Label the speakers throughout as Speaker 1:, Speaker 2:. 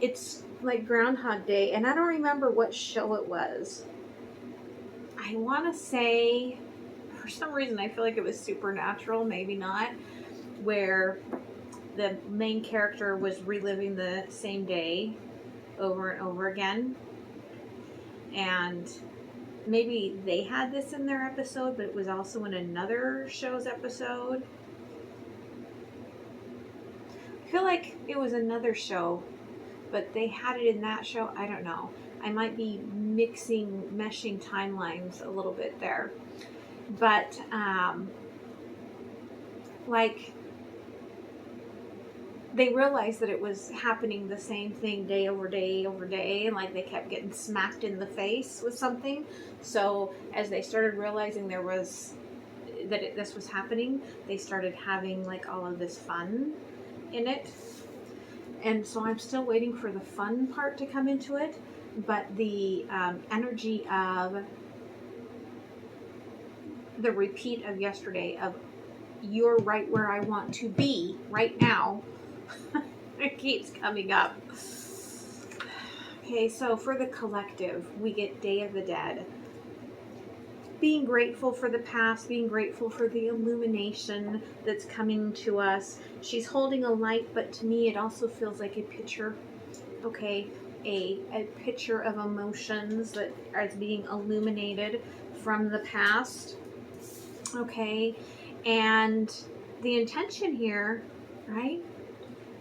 Speaker 1: it's like Groundhog Day, and I don't remember what show it was. I want to say, for some reason, I feel like it was Supernatural, maybe not, where the main character was reliving the same day over and over again. And maybe they had this in their episode, but it was also in another show's episode. I feel like it was another show, but they had it in that show. I don't know. I might be meshing timelines a little bit there. But, like, they realized that it was happening the same thing day over day over day, and like they kept getting smacked in the face with something. So as they started realizing this was happening, they started having like all of this fun in it. And so I'm still waiting for the fun part to come into it, but the energy of the repeat of yesterday of you're right where I want to be right now, it keeps coming up. Okay, so for the collective, we get Day of the Dead. Being grateful for the past, being grateful for the illumination that's coming to us. She's holding a light, but to me it also feels like a picture. Okay, a picture of emotions that are being illuminated from the past. Okay, and the intention here, right,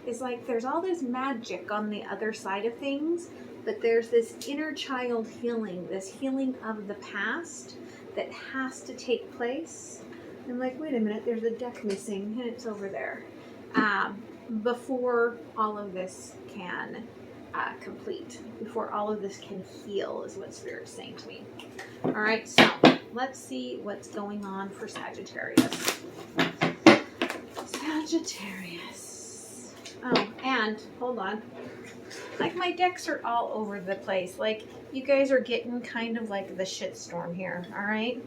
Speaker 1: is like there's all this magic on the other side of things, but there's this inner child healing, this healing of the past that has to take place. I'm like, wait a minute, there's a deck missing, and it's over there. Before all of this can complete, before all of this can heal, is what Spirit's saying to me. All right, so let's see what's going on for Sagittarius. Sagittarius. Oh, and hold on. Like my decks are all over the place. Like you guys are getting kind of like the shitstorm here. All right.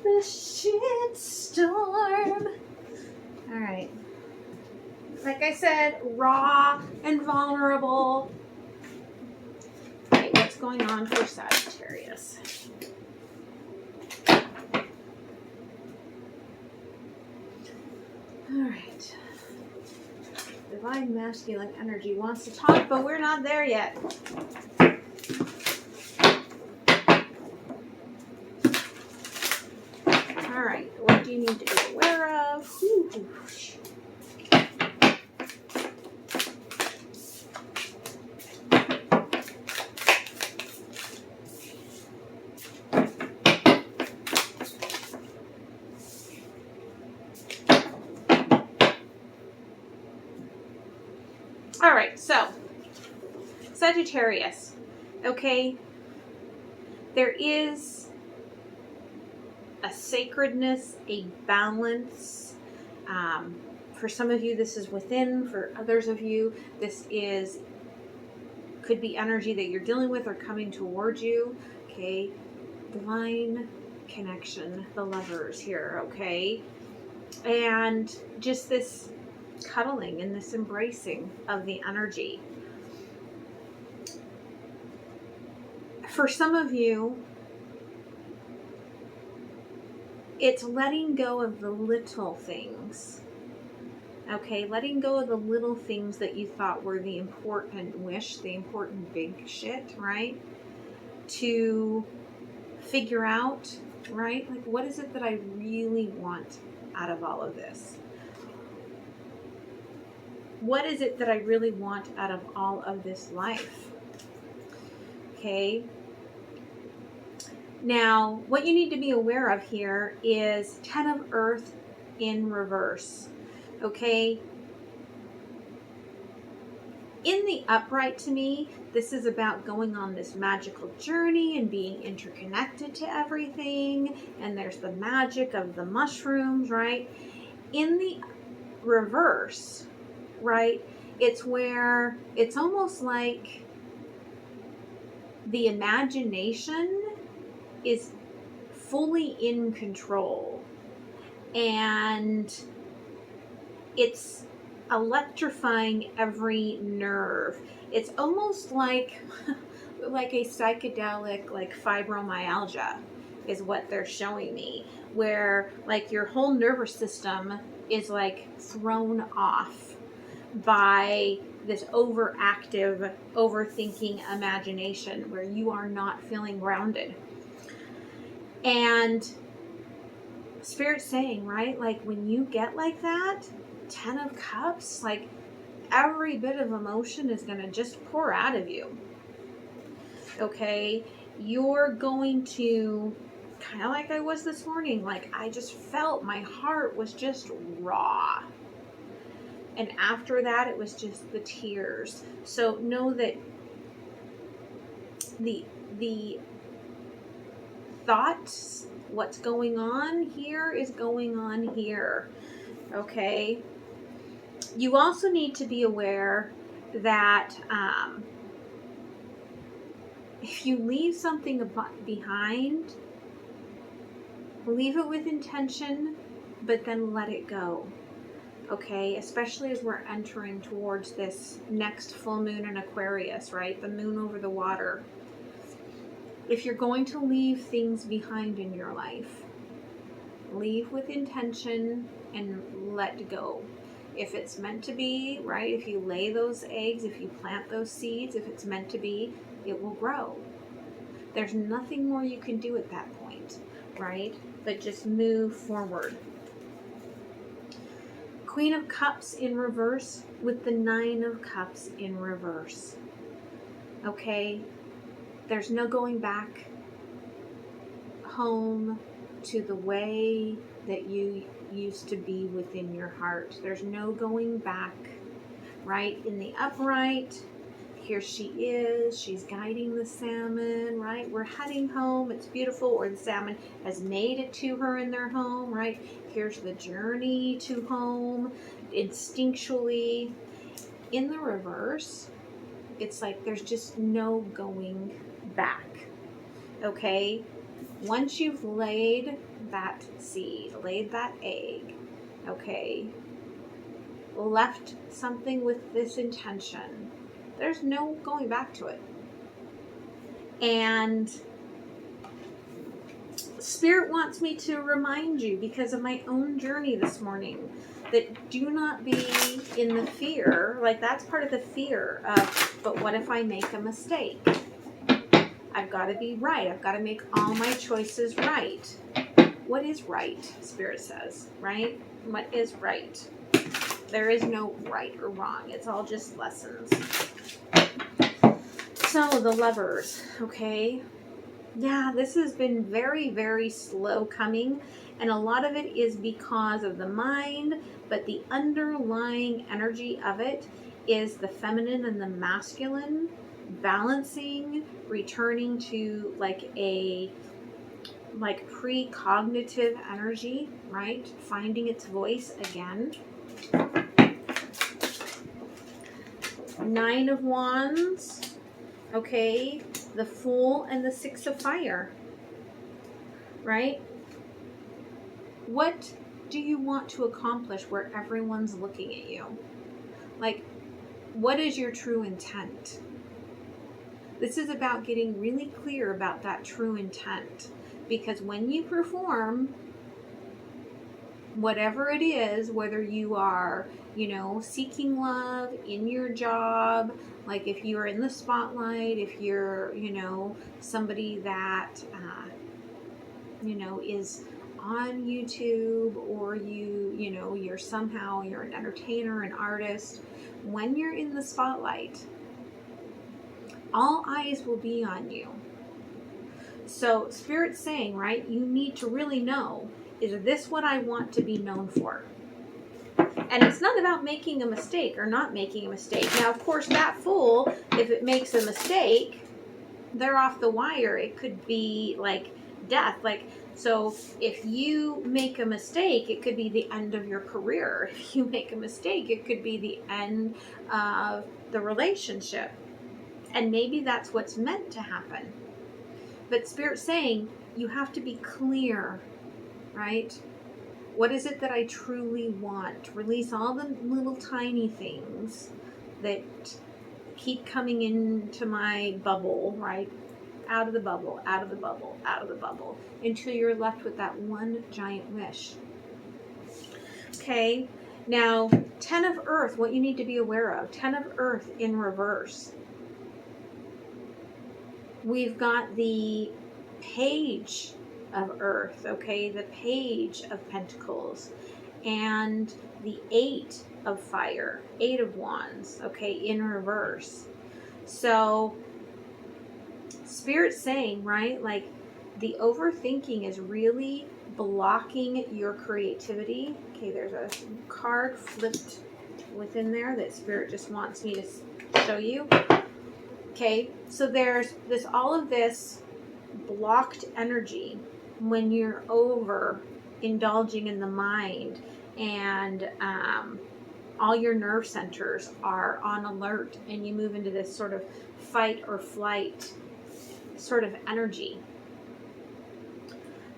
Speaker 1: The shitstorm. All right. Like I said, raw and vulnerable. All right, what's going on for Sagittarius? All right. Divine masculine energy wants to talk, but we're not there yet. All right. What do you need to be aware of? Whew. All right, so Sagittarius, okay, there is a sacredness, a balance. For some of you, this is within. For others of you, this could be energy that you're dealing with or coming towards you. Okay, divine connection, the lovers here. Okay, and just this cuddling and this embracing of the energy. For some of you, it's letting go of the little things. Okay, letting go of the little things that you thought were the important wish, the important big shit, right? To figure out, right? Like, what is it that I really want out of all of this? What is it that I really want out of all of this life? Okay. Now, what you need to be aware of here is 10 of Earth in reverse. Okay. In the upright, to me, this is about going on this magical journey and being interconnected to everything. And there's the magic of the mushrooms, right? In the reverse, right, it's where it's almost like the imagination is fully in control, and it's electrifying every nerve. It's almost like like a psychedelic, like fibromyalgia is what they're showing me, where like your whole nervous system is like thrown off by this overactive, overthinking imagination where you are not feeling grounded. And Spirit's saying, right, like when you get like that, 10 of Cups, like every bit of emotion is going to just pour out of you. Okay, you're going to, kind of like I was this morning, like I just felt my heart was just raw. And after that, it was just the tears. So know that the thoughts, what's going on here is going on here. Okay. You also need to be aware that if you leave something behind, leave it with intention, but then let it go. Okay, especially as we're entering towards this next full moon in Aquarius, right? The moon over the water. If you're going to leave things behind in your life, leave with intention and let go. If it's meant to be, right? If you lay those eggs, if you plant those seeds, if it's meant to be, it will grow. There's nothing more you can do at that point, right? But just move forward. Queen of Cups in reverse with the 9 of Cups in reverse. Okay, there's no going back home to the way that you used to be within your heart. There's no going back, right? In the upright, here she is. She's guiding the salmon, right? We're heading home. It's beautiful. Or the salmon has made it to her in their home, right? Here's the journey to home. Instinctually, in the reverse, it's like there's just no going back. Okay? Once you've laid that seed, laid that egg, okay, left something with this intention, there's no going back to it. And Spirit wants me to remind you, because of my own journey this morning, that do not be in the fear, like that's part of the fear of, but what if I make a mistake? I've got to be right. I've got to make all my choices right. What is right, Spirit says, right? What is right? There is no right or wrong. It's all just lessons. So the Lovers, okay? Yeah, this has been very, very slow coming, and a lot of it is because of the mind, but the underlying energy of it is the feminine and the masculine balancing, returning to like a precognitive energy, right? Finding its voice again. 9 of Wands, okay? The Fool and the 6 of Fire, right? What do you want to accomplish where everyone's looking at you? Like, what is your true intent? This is about getting really clear about that true intent. Because when you perform, whatever it is, whether you are, seeking love in your job, like if you're in the spotlight, if you're, somebody that, is on YouTube, or you're an entertainer, an artist, when you're in the spotlight, all eyes will be on you. So Spirit's saying, right, you need to really know, is this what I want to be known for? And it's not about making a mistake or not making a mistake. Now, of course, that Fool, if it makes a mistake, they're off the wire. It could be like death. So if you make a mistake, it could be the end of your career. If you make a mistake, it could be the end of the relationship. And maybe that's what's meant to happen. But Spirit's saying you have to be clear, right? What is it that I truly want? Release all the little tiny things that keep coming into my bubble, right? Out of the bubble, out of the bubble, out of the bubble, until you're left with that one giant wish. Okay, now 10 of Earth, what you need to be aware of. 10 of Earth in reverse. We've got the Page of Earth, okay, the Page of Pentacles, and the 8 of Fire, 8 of Wands, okay, in reverse. So Spirit's saying, right, like the overthinking is really blocking your creativity. Okay, there's a card flipped within there that Spirit just wants me to show you. Okay, so there's all of this blocked energy when you're over indulging in the mind, and all your nerve centers are on alert, and you move into this sort of fight or flight sort of energy.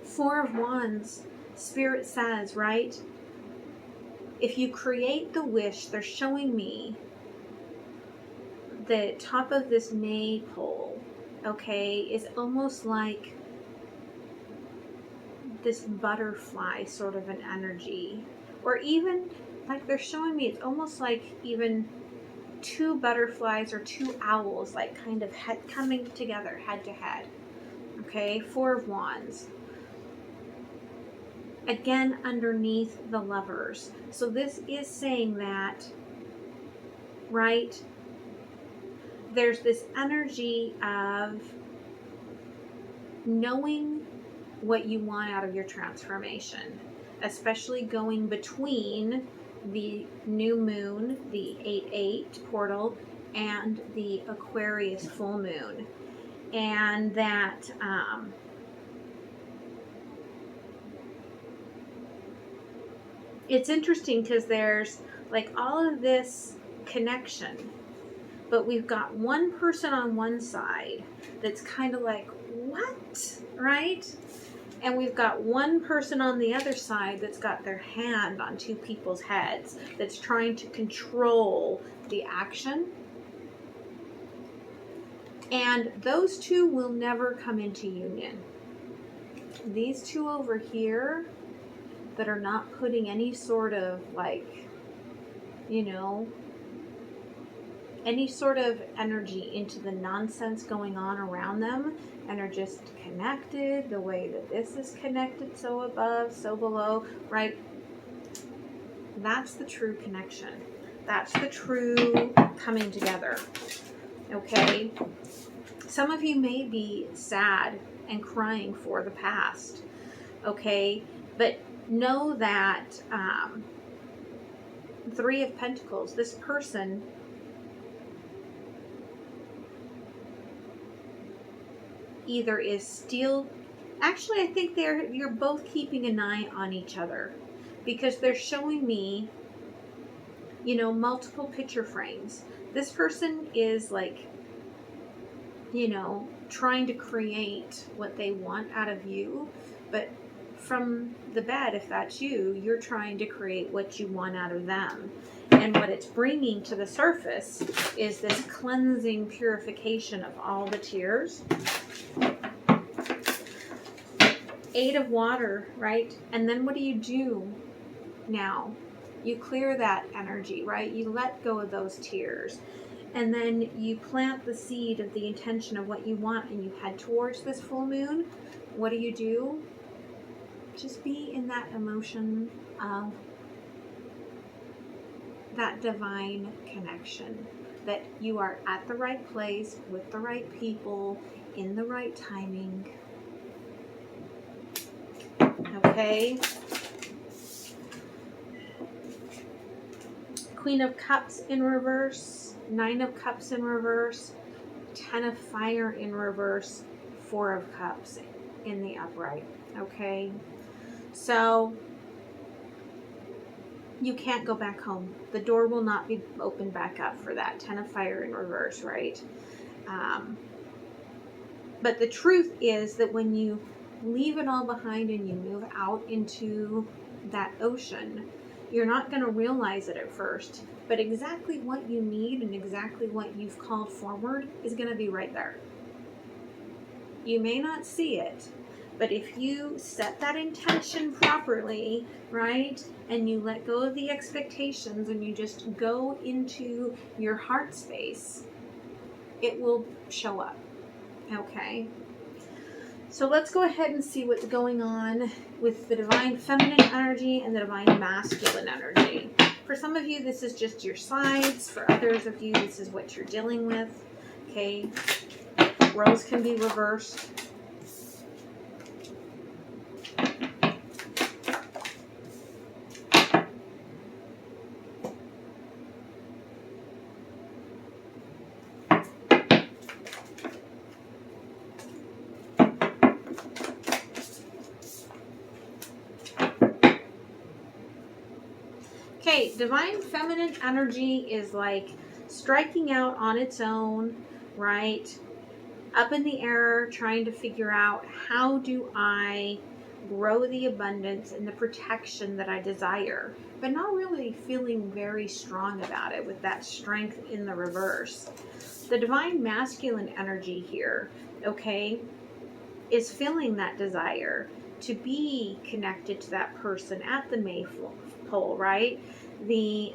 Speaker 1: 4 of Wands, Spirit says, right, if you create the wish, they're showing me the top of this maypole, okay, is almost like this butterfly sort of an energy, or even like they're showing me, it's almost like even 2 butterflies or 2 owls, like kind of coming together head to head. Okay, 4 of Wands. Again, underneath the Lovers. So this is saying that, right, there's this energy of knowing what you want out of your transformation, especially going between the new moon, the 8/8 portal, and the Aquarius full moon. And that it's interesting because there's like all of this connection, but we've got one person on one side that's kind of like, what, right? And we've got one person on the other side that's got their hand on 2 people's heads, that's trying to control the action. And those 2 will never come into union. These 2 over here that are not putting any sort of like, you know, any sort of energy into the nonsense going on around them, and are just connected the way that this is connected, so above, so below, right? That's the true connection. That's the true coming together. Okay? Some of you may be sad and crying for the past. Okay? But know that 3 of Pentacles, this person either is still, actually I think you're both keeping an eye on each other, because they're showing me, you know, multiple picture frames. This person is like, you know, trying to create what they want out of you, but from the bed, if that's you, you're trying to create what you want out of them. And what it's bringing to the surface is this cleansing purification of all the tears. 8 of Water, right? And then what do you do now? You clear that energy, right? You let go of those tears. And then you plant the seed of the intention of what you want, and you head towards this full moon. What do? Just be in that emotion of that divine connection, that you are at the right place with the right people in the right timing. Okay? Queen of Cups in reverse, 9 of Cups in reverse, 10 of Fire in reverse, 4 of Cups in the upright. Okay? So you can't go back home. The door will not be opened back up for that 10 of Fire in reverse, right? But the truth is that when you leave it all behind and you move out into that ocean. You're not going to realize it at first, but exactly what you need and exactly what you've called forward is going to be right there. You may not see it, but if you set that intention properly, right, and you let go of the expectations and you just go into your heart space, it will show up. Okay? So let's go ahead and see what's going on with the divine feminine energy and the divine masculine energy. For some of you, this is just your sides. For others of you, this is what you're dealing with. Okay? Roles can be reversed. Okay, divine feminine energy is like striking out on its own, right? Up in the air, trying to figure out, how do I grow the abundance and the protection that I desire, but not really feeling very strong about it with that strength in the reverse. The divine masculine energy here, okay, is feeling that desire to be connected to that person at the maypole, right? The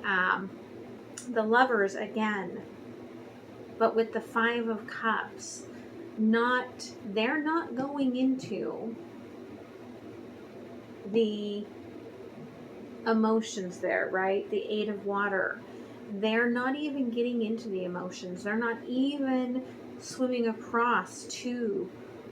Speaker 1: lovers again, but with the 5 of Cups, they're not going into the emotions there, right? The 8 of Water. They're not even getting into the emotions. They're not even swimming across to,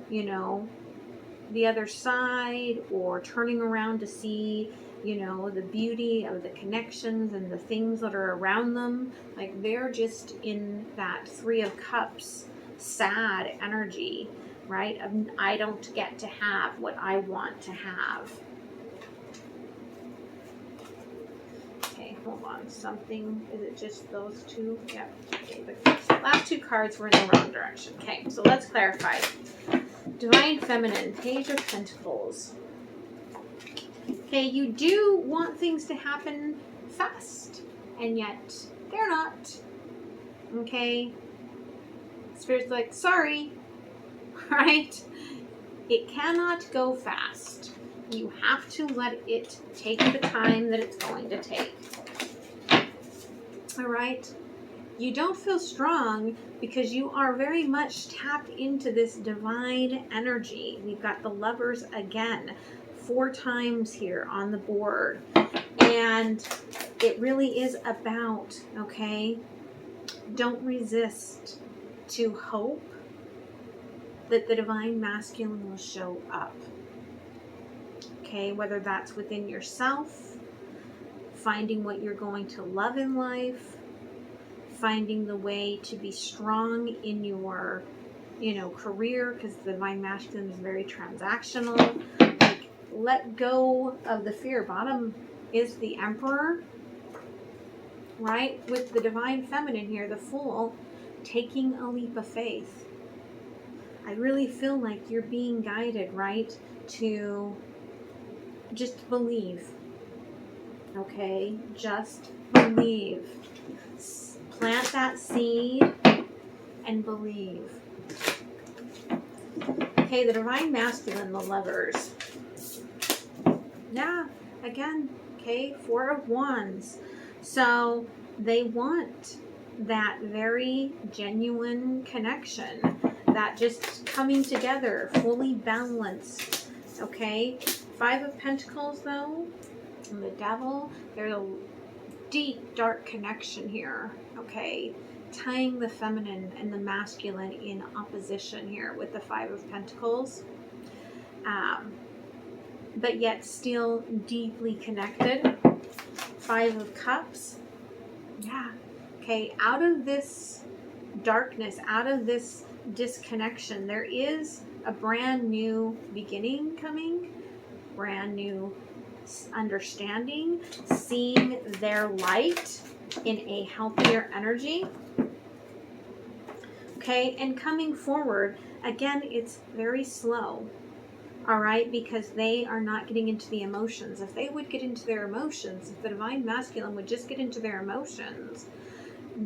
Speaker 1: the other side, or turning around to see, the beauty of the connections and the things that are around them. Like, they're just in that 3 of Cups, sad energy, right? I don't get to have what I want to have. Okay, hold on. Something, is it just those two? Yep. Okay, the last 2 cards were in the wrong direction. Okay, so let's clarify. Divine Feminine, Page of Pentacles. Okay, you do want things to happen fast, and yet they're not. Okay? Spirit's like, sorry, right? It cannot go fast. You have to let it take the time that it's going to take. All right? You don't feel strong because you are very much tapped into this divine energy. We've got the Lovers again, 4 times here on the board. And it really is about, okay, don't resist to hope that the divine masculine will show up. Okay, whether that's within yourself, finding what you're going to love in life, finding the way to be strong in your, career, because the divine masculine is very transactional. Like, let go of the fear. Bottom is the Emperor, right? With the divine feminine here, the Fool, taking a leap of faith. I really feel like you're being guided, right, to just believe. Okay? Just believe. Plant that seed and believe. Okay, the divine masculine, the Lovers. Yeah, again, okay, 4 of Wands. So they want that very genuine connection, that just coming together, fully balanced. Okay, 5 of Pentacles though, and the Devil, there's a deep, dark connection here. Okay, tying the feminine and the masculine in opposition here with the 5 of Pentacles. But yet still deeply connected. 5 of Cups. Yeah. Okay, out of this darkness, out of this disconnection, there is a brand new beginning coming, brand new understanding, seeing their light in a healthier energy. Okay, and coming forward, again, it's very slow. all right, because they are not getting into the emotions. If they would get into their emotions, if the divine masculine would just get into their emotions,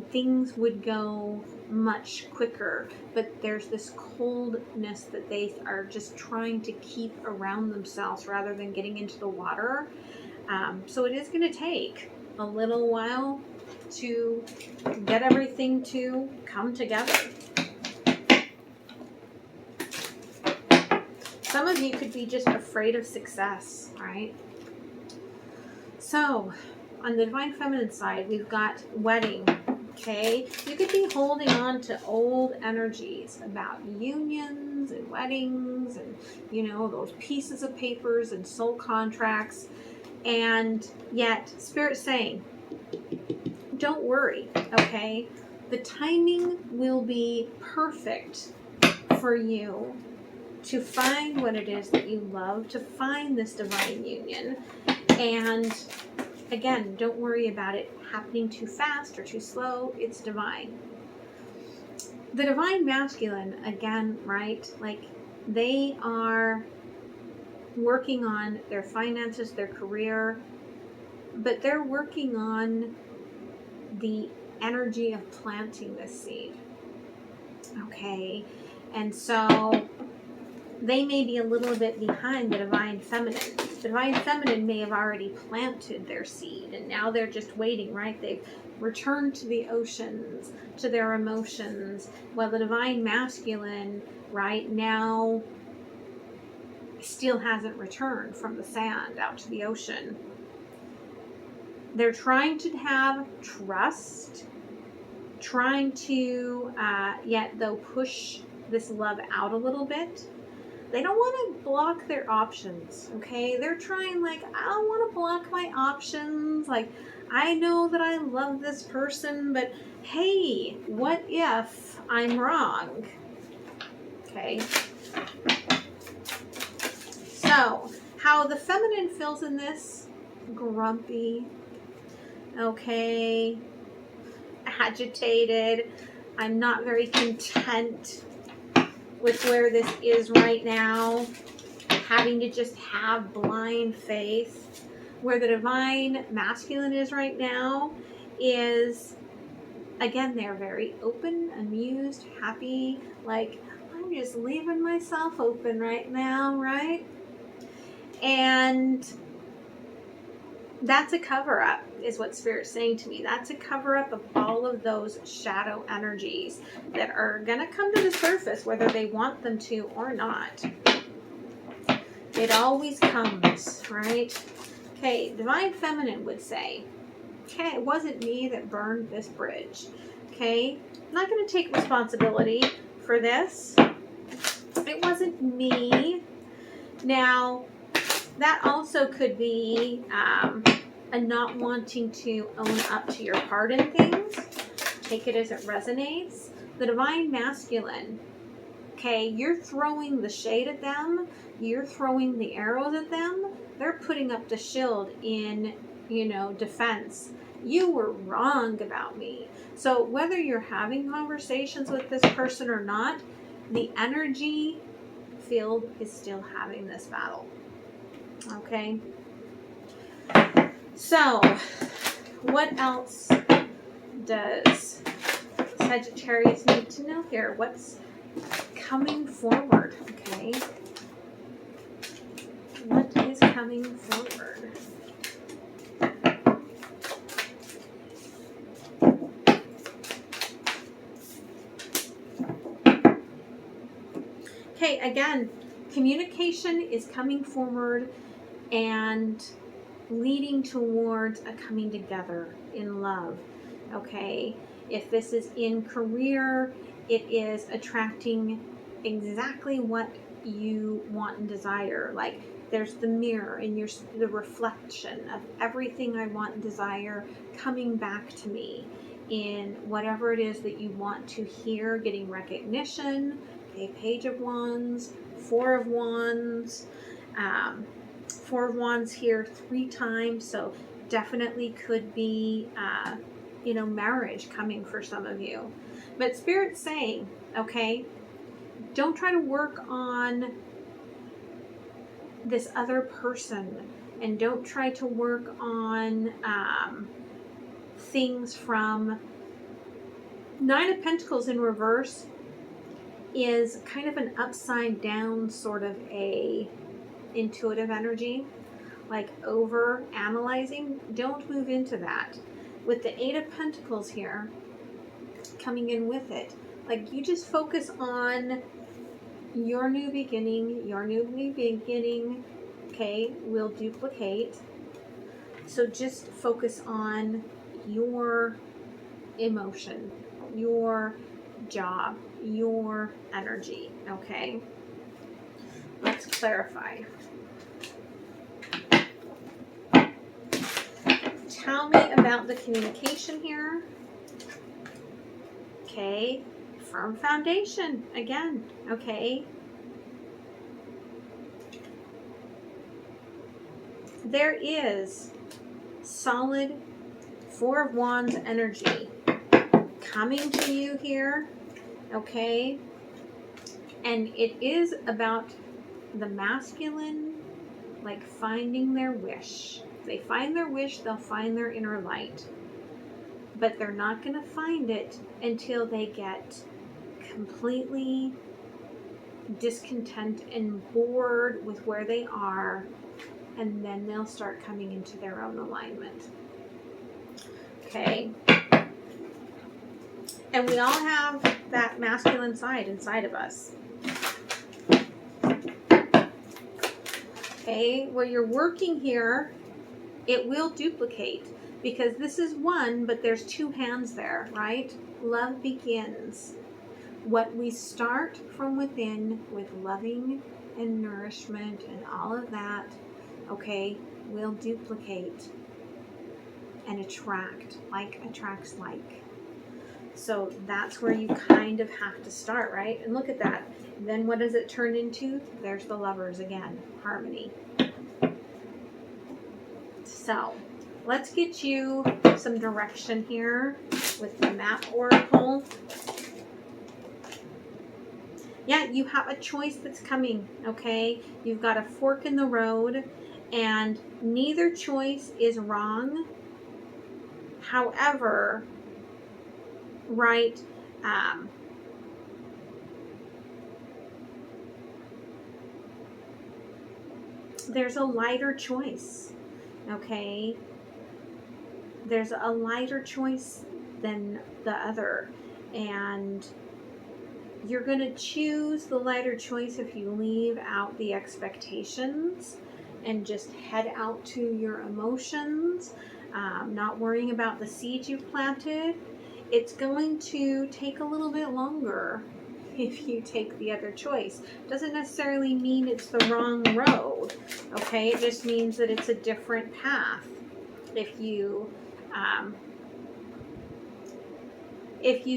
Speaker 1: things would go much quicker. But there's this coldness that they are just trying to keep around themselves rather than getting into the water. So it is going to take a little while to get everything to come together. Some of you could be just afraid of success, right? So, on the Divine Feminine side, we've got wedding, okay? You could be holding on to old energies about unions and weddings and, you know, those pieces of papers and soul contracts. And yet, Spirit's saying, don't worry, okay? The timing will be perfect for you to find what it is that you love, to find this divine union. And again, don't worry about it happening too fast or too slow. It's divine. The divine masculine, again, right? Like, they are working on their finances, their career, but they're working on the energy of planting this seed. Okay? And so they may be a little bit behind the divine feminine. The divine feminine may have already planted their seed, and now they're just waiting, right? They've returned to the oceans, to their emotions, while the divine masculine, right now, still hasn't returned from the sand out to the ocean. They're trying to have trust, trying to yet though push this love out a little bit. They don't want to block their options, okay? They're trying, like, I don't want to block my options. Like, I know that I love this person, but hey, what if I'm wrong? Okay. So, how the feminine feels in this? Grumpy, okay, agitated. I'm not very content with where this is right now, having to just have blind faith. Where the divine masculine is right now is, again, they're very open, amused, happy, like, I'm just leaving myself open right now, right? And that's a cover-up, is what Spirit's saying to me. That's a cover-up of all of those shadow energies that are going to come to the surface, whether they want them to or not. It always comes, right? Okay, Divine Feminine would say, okay, it wasn't me that burned this bridge. Okay, I'm not going to take responsibility for this. It wasn't me. Now, that also could be a not wanting to own up to your part in things. Take it as it resonates. The divine masculine, okay, you're throwing the shade at them. You're throwing the arrows at them. They're putting up the shield in, defense. You were wrong about me. So whether you're having conversations with this person or not, the energy field is still having this battle. Okay. So, what else does Sagittarius need to know here? What's coming forward? Okay. What is coming forward? Okay, again, communication is coming forward and leading towards a coming together in love. Okay, if this is in career, it is attracting exactly what you want and desire. Like, there's the mirror and the reflection of everything I want and desire coming back to me in whatever it is that you want to hear, getting recognition. Okay, Page of Wands, Four of Wands, Four of Wands here 3 times, so definitely could be, marriage coming for some of you. But Spirit's saying, okay, don't try to work on this other person, and don't try to work on things from Nine of Pentacles in reverse is kind of an upside down sort of a intuitive energy, like over analyzing. Don't move into that. With the Eight of Pentacles here coming in with it, like you just focus on your new beginning, okay, will duplicate. So just focus on your emotion, your job, your energy, okay? Let's clarify. Tell me about the communication here. Okay, firm foundation again, okay? There is solid Four of Wands energy coming to you here, okay? And it is about the masculine, like finding their wish. If they find their wish, they'll find their inner light. But they're not going to find it until they get completely discontent and bored with where they are, and then they'll start coming into their own alignment. Okay? And we all have that masculine side inside of us. Okay, where you're working here, it will duplicate, because this is one, but there's two hands there, right? Love begins. What we start from within with loving and nourishment and all of that, okay, will duplicate and attract. Like attracts like. So that's where you kind of have to start, right? And look at that. Then what does it turn into? There's the Lovers again. Harmony. So let's get you some direction here with the Map Oracle. Yeah, you have a choice that's coming, okay? You've got a fork in the road, and neither choice is wrong. However, right, there's a lighter choice, okay? There's a lighter choice than the other, and you're going to choose the lighter choice if you leave out the expectations and just head out to your emotions, not worrying about the seeds you've planted. It's going to take a little bit longer if you take the other choice. Doesn't necessarily mean it's the wrong road, okay? It just means that it's a different path. If you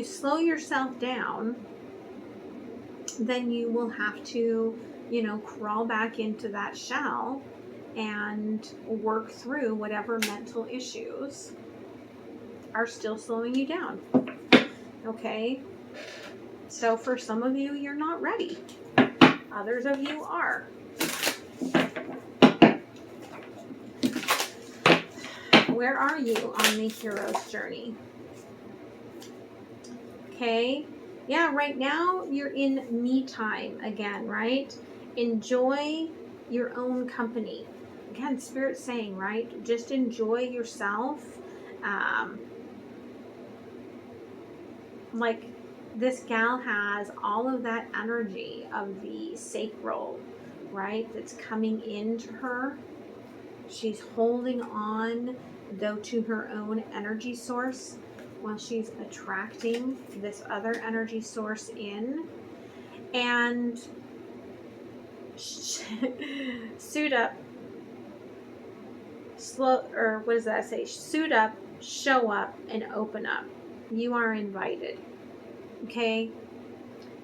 Speaker 1: slow yourself down, then you will have to, crawl back into that shell and work through whatever mental issues are still slowing you down. Okay? So for some of you, you're not ready. Others of you are. Where are you on the hero's journey? Okay? Yeah, right now you're in me time again, right? Enjoy your own company. Again, Spirit's saying, right? Just enjoy yourself. Like this gal has all of that energy of the sacral, right? That's coming into her. She's holding on, though, to her own energy source while she's attracting this other energy source in. And suit up, suit up, show up, and open up. You are invited. Okay?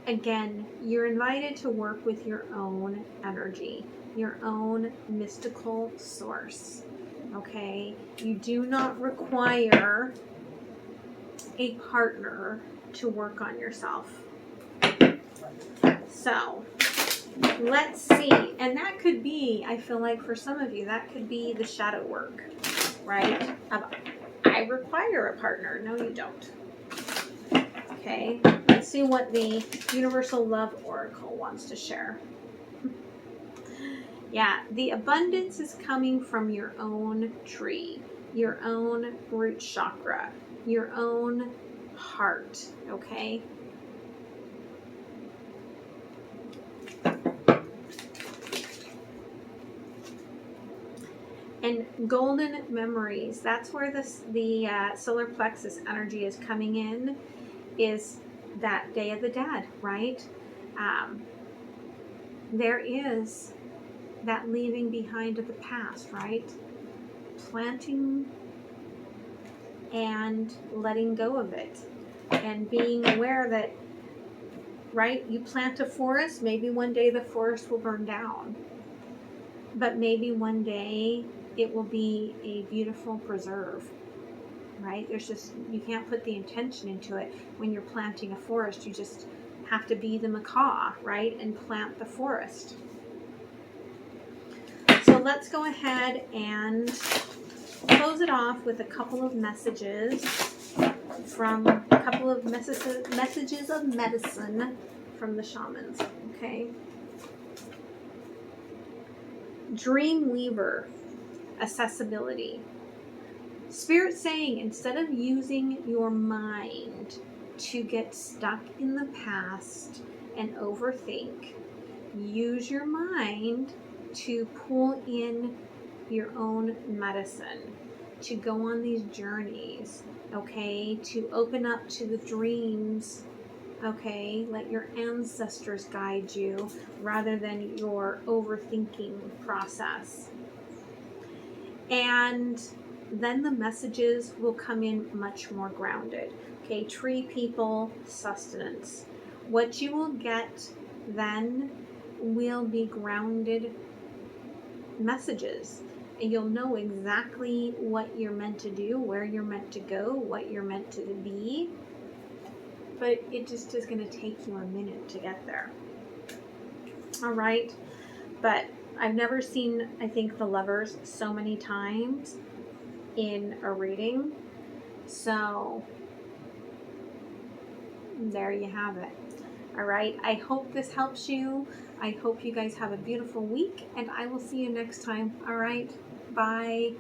Speaker 1: Again, you're invited to work with your own energy, your own mystical source. Okay? You do not require a partner to work on yourself. So let's see. And that could be, I feel like for some of you, that could be the shadow work, right? I require a partner. No, you don't. Okay, let's see what the Universal Love Oracle wants to share. Yeah, the abundance is coming from your own tree, your own root chakra, your own heart, okay? And golden memories, that's where the solar plexus energy is coming in, is that day of the dead, right? There is that leaving behind of the past, right? Planting and letting go of it, and being aware that, right, you plant a forest, maybe one day the forest will burn down, but maybe one day it will be a beautiful preserve, right? There's just, you can't put the intention into it. When you're planting a forest, you just have to be the macaw, right, and plant the forest. So let's go ahead and close it off with a couple of messages from a couple of messages of medicine from the shamans, okay? Dreamweaver, accessibility. Spirit saying, instead of using your mind to get stuck in the past and overthink, use your mind to pull in your own medicine, to go on these journeys, okay, to open up to the dreams, okay, let your ancestors guide you rather than your overthinking process. And then the messages will come in much more grounded. Okay, tree people, sustenance. What you will get then will be grounded messages. And you'll know exactly what you're meant to do, where you're meant to go, what you're meant to be. But it just is going to take you a minute to get there. All right. But I've never seen, I think, the Lovers so many times in a reading. So there you have it. All right. I hope this helps you. I hope you guys have a beautiful week, and I will see you next time. All right. Bye.